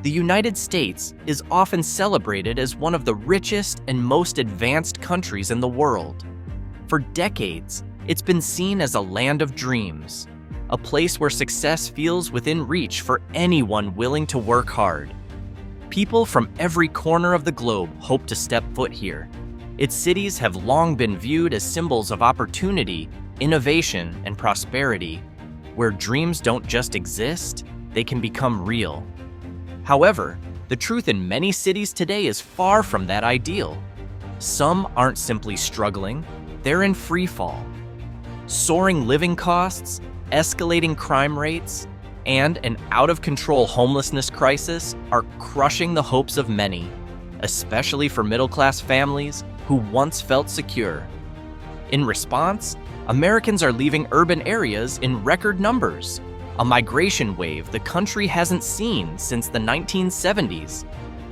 The United States is often celebrated as one of the richest and most advanced countries in the world. For decades, it's been seen as a land of dreams, a place where success feels within reach for anyone willing to work hard. People from every corner of the globe hope to step foot here. Its cities have long been viewed as symbols of opportunity, innovation, and prosperity, where dreams don't just exist, they can become real. However, the truth in many cities today is far from that ideal. Some aren't simply struggling, they're in free fall. Soaring living costs, escalating crime rates, and an out-of-control homelessness crisis are crushing the hopes of many, especially for middle-class families who once felt secure. In response, Americans are leaving urban areas in record numbers, a migration wave the country hasn't seen since the 1970s.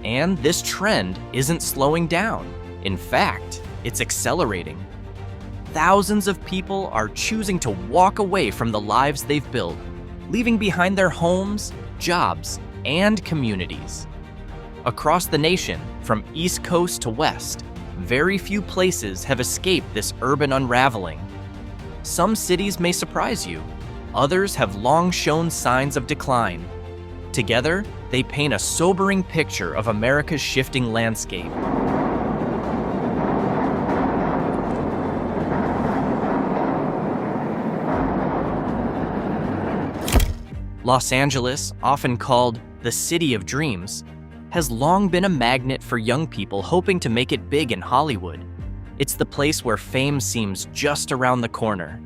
And this trend isn't slowing down. In fact, it's accelerating. Thousands of people are choosing to walk away from the lives they've built, leaving behind their homes, jobs, and communities. Across the nation, from East Coast to West, very few places have escaped this urban unraveling. Some cities may surprise you. Others have long shown signs of decline. Together, they paint a sobering picture of America's shifting landscape. Los Angeles, often called the City of Dreams, has long been a magnet for young people hoping to make it big in Hollywood. It's the place where fame seems just around the corner.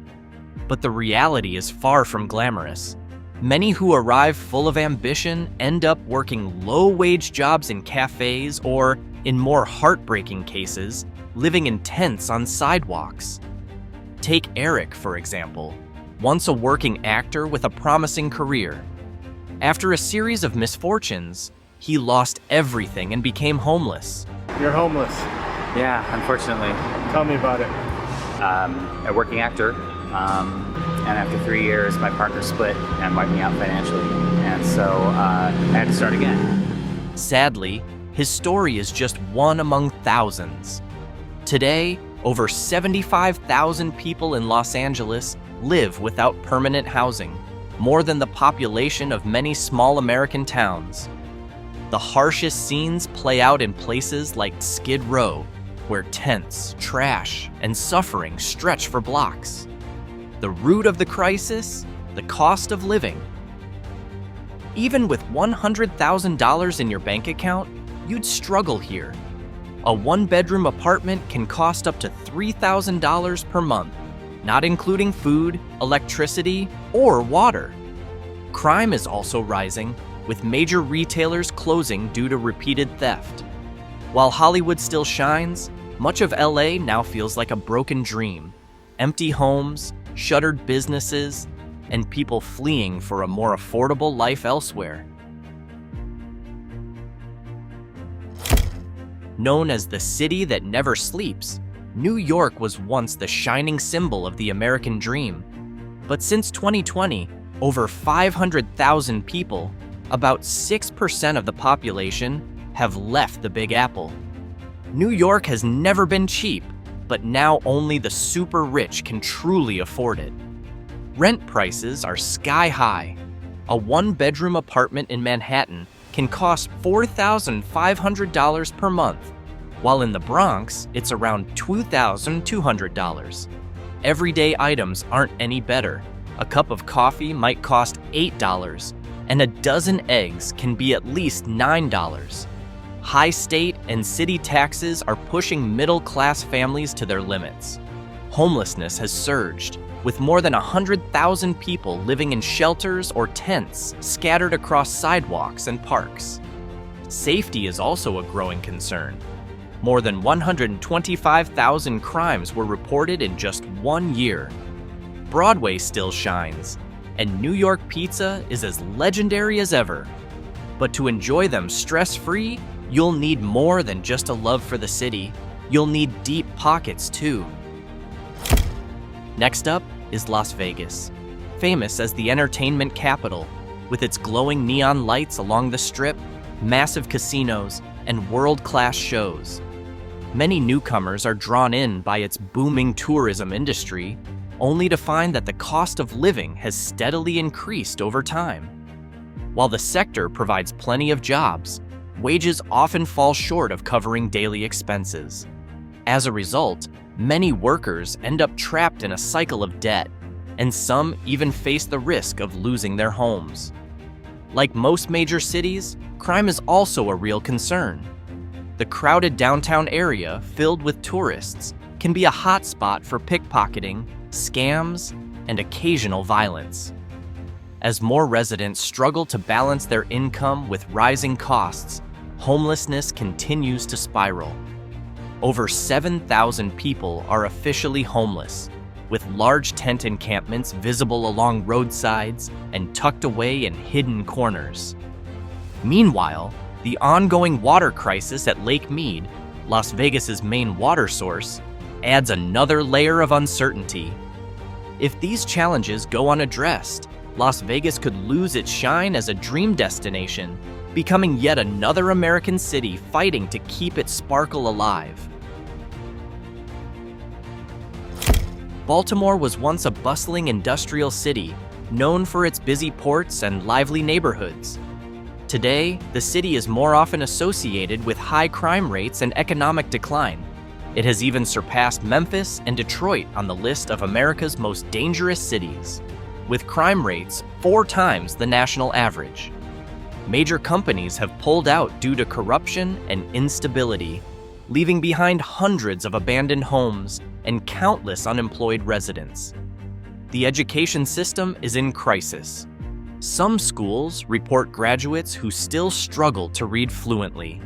But the reality is far from glamorous. Many who arrive full of ambition end up working low-wage jobs in cafes or, in more heartbreaking cases, living in tents on sidewalks. Take Eric, for example, once a working actor with a promising career. After a series of misfortunes, he lost everything and became homeless. You're homeless. Yeah, unfortunately. Tell me about it. A working actor. And after 3 years, my partner split and wiped me out financially. And so I had to start again. Sadly, his story is just one among thousands. Today, over 75,000 people in Los Angeles live without permanent housing, more than the population of many small American towns. The harshest scenes play out in places like Skid Row, where tents, trash, and suffering stretch for blocks. The root of the crisis, the cost of living. Even with $100,000 in your bank account, you'd struggle here. A one-bedroom apartment can cost up to $3,000 per month, not including food, electricity, or water. Crime is also rising, with major retailers closing due to repeated theft. While Hollywood still shines, much of LA now feels like a broken dream. Empty homes, shuttered businesses, and people fleeing for a more affordable life elsewhere. Known as the city that never sleeps, New York was once the shining symbol of the American dream. But since 2020, over 500,000 people, about 6% of the population, have left the Big Apple. New York has never been cheap, but now only the super rich can truly afford it. Rent prices are sky high. A one-bedroom apartment in Manhattan can cost $4,500 per month, while in the Bronx, it's around $2,200. Everyday items aren't any better. A cup of coffee might cost $8, and a dozen eggs can be at least $9. High state and city taxes are pushing middle-class families to their limits. Homelessness has surged, with more than 100,000 people living in shelters or tents scattered across sidewalks and parks. Safety is also a growing concern. More than 125,000 crimes were reported in just 1 year. Broadway still shines, and New York pizza is as legendary as ever. But to enjoy them stress-free, you'll need more than just a love for the city. You'll need deep pockets, too. Next up is Las Vegas, famous as the entertainment capital. With its glowing neon lights along the Strip, massive casinos, and world-class shows. Many newcomers are drawn in by its booming tourism industry, only to find that the cost of living has steadily increased over time. While the sector provides plenty of jobs, wages often fall short of covering daily expenses. As a result, many workers end up trapped in a cycle of debt, and some even face the risk of losing their homes. Like most major cities, crime is also a real concern. The crowded downtown area, filled with tourists, can be a hotspot for pickpocketing, scams, and occasional violence. As more residents struggle to balance their income with rising costs, homelessness continues to spiral. Over 7,000 people are officially homeless, with large tent encampments visible along roadsides and tucked away in hidden corners. Meanwhile, the ongoing water crisis at Lake Mead, Las Vegas's main water source, adds another layer of uncertainty. If these challenges go unaddressed, Las Vegas could lose its shine as a dream destination, becoming yet another American city fighting to keep its sparkle alive. Baltimore was once a bustling industrial city, known for its busy ports and lively neighborhoods. Today, the city is more often associated with high crime rates and economic decline. It has even surpassed Memphis and Detroit on the list of America's most dangerous cities, with crime rates 4 times the national average. Major companies have pulled out due to corruption and instability, leaving behind hundreds of abandoned homes and countless unemployed residents. The education system is in crisis. Some schools report graduates who still struggle to read fluently.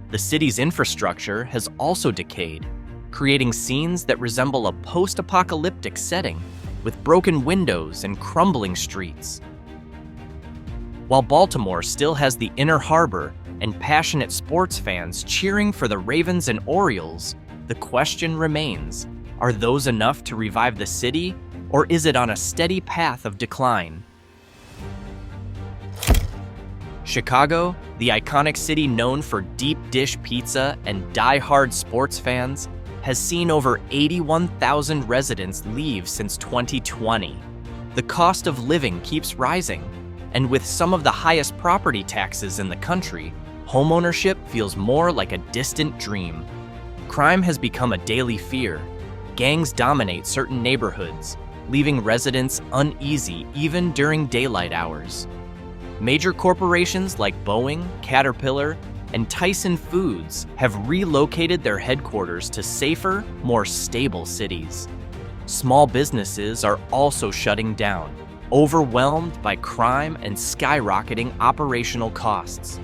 The city's infrastructure has also decayed, creating scenes that resemble a post-apocalyptic setting with broken windows and crumbling streets. While Baltimore still has the inner harbor and passionate sports fans cheering for the Ravens and Orioles, the question remains, are those enough to revive the city, or is it on a steady path of decline? Chicago, the iconic city known for deep dish pizza and die-hard sports fans, has seen over 81,000 residents leave since 2020. The cost of living keeps rising, and with some of the highest property taxes in the country, homeownership feels more like a distant dream. Crime has become a daily fear. Gangs dominate certain neighborhoods, leaving residents uneasy even during daylight hours. Major corporations like Boeing, Caterpillar, and Tyson Foods have relocated their headquarters to safer, more stable cities. Small businesses are also shutting down, overwhelmed by crime and skyrocketing operational costs.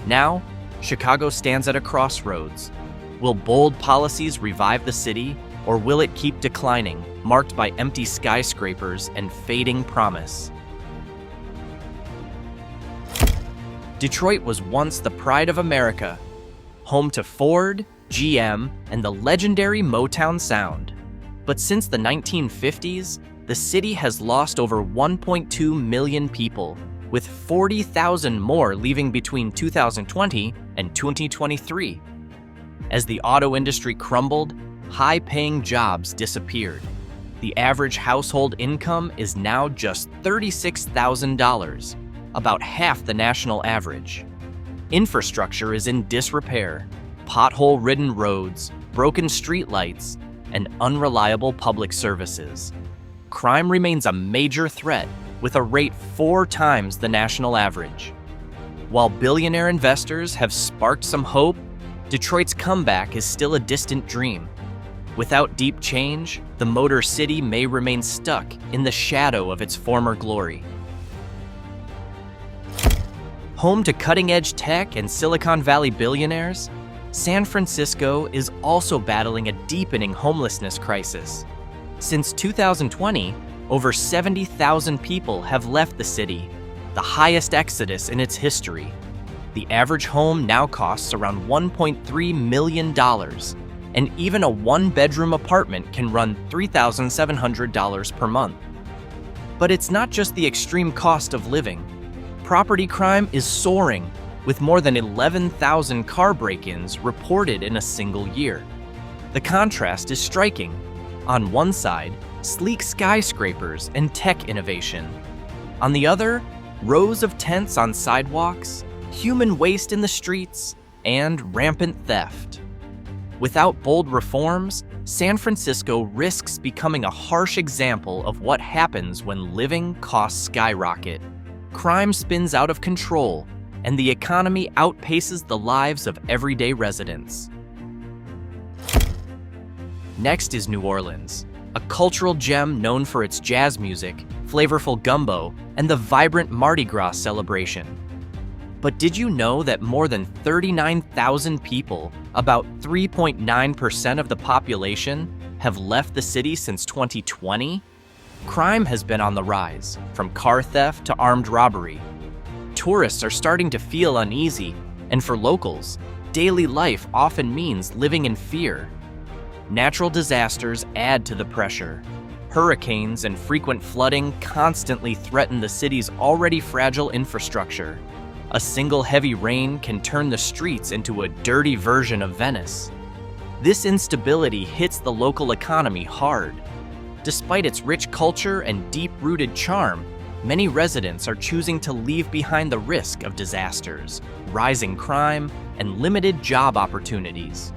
Now, Chicago stands at a crossroads. Will bold policies revive the city, or will it keep declining, marked by empty skyscrapers and fading promise? Detroit was once the pride of America, home to Ford, GM, and the legendary Motown sound. But since the 1950s, the city has lost over 1.2 million people, with 40,000 more leaving between 2020 and 2023. As the auto industry crumbled, high-paying jobs disappeared. The average household income is now just $36,000, about half the national average. Infrastructure is in disrepair: pothole-ridden roads, broken streetlights, and unreliable public services. Crime remains a major threat, with a rate 4 times the national average. While billionaire investors have sparked some hope, Detroit's comeback is still a distant dream. Without deep change, the Motor City may remain stuck in the shadow of its former glory. Home to cutting-edge tech and Silicon Valley billionaires, San Francisco is also battling a deepening homelessness crisis. Since 2020, over 70,000 people have left the city, the highest exodus in its history. The average home now costs around $1.3 million, and even a one-bedroom apartment can run $3,700 per month. But it's not just the extreme cost of living. Property crime is soaring, with more than 11,000 car break-ins reported in a single year. The contrast is striking. On one side, sleek skyscrapers and tech innovation. On the other, rows of tents on sidewalks, human waste in the streets, and rampant theft. Without bold reforms, San Francisco risks becoming a harsh example of what happens when living costs skyrocket. Crime spins out of control, and the economy outpaces the lives of everyday residents. Next is New Orleans, a cultural gem known for its jazz music, flavorful gumbo, and the vibrant Mardi Gras celebration. But did you know that more than 39,000 people, about 3.9% of the population, have left the city since 2020? Crime has been on the rise, from car theft to armed robbery. Tourists are starting to feel uneasy, and for locals, daily life often means living in fear. Natural disasters add to the pressure. Hurricanes and frequent flooding constantly threaten the city's already fragile infrastructure. A single heavy rain can turn the streets into a dirty version of Venice. This instability hits the local economy hard. Despite its rich culture and deep-rooted charm, many residents are choosing to leave behind the risk of disasters, rising crime, and limited job opportunities.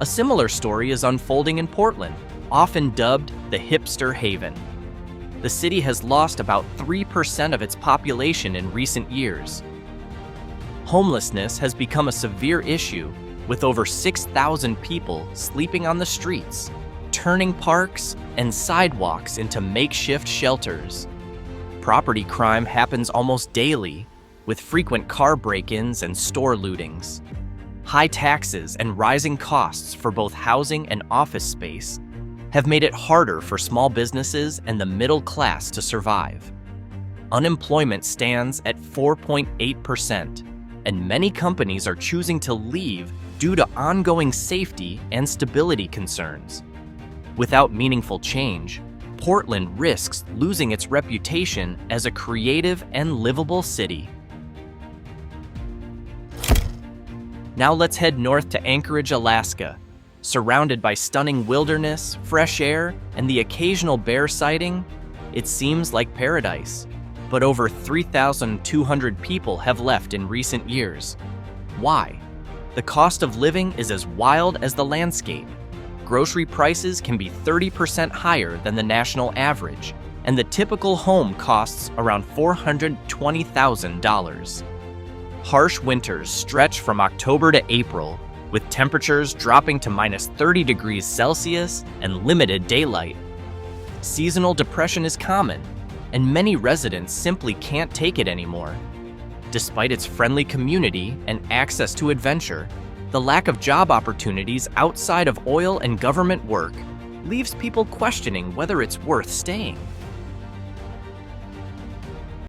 A similar story is unfolding in Portland, often dubbed the hipster haven. The city has lost about 3% of its population in recent years. Homelessness has become a severe issue, with over 6,000 people sleeping on the streets, turning parks and sidewalks into makeshift shelters. Property crime happens almost daily, with frequent car break-ins and store lootings. High taxes and rising costs for both housing and office space have made it harder for small businesses and the middle class to survive. Unemployment stands at 4.8%, and many companies are choosing to leave due to ongoing safety and stability concerns. Without meaningful change, Portland risks losing its reputation as a creative and livable city. Now let's head north to Anchorage, Alaska. Surrounded by stunning wilderness, fresh air, and the occasional bear sighting, it seems like paradise. But over 3,200 people have left in recent years. Why? The cost of living is as wild as the landscape. Grocery prices can be 30% higher than the national average, and the typical home costs around $420,000. Harsh winters stretch from October to April, with temperatures dropping to minus 30 degrees Celsius and limited daylight. Seasonal depression is common, and many residents simply can't take it anymore. Despite its friendly community and access to adventure, the lack of job opportunities outside of oil and government work leaves people questioning whether it's worth staying.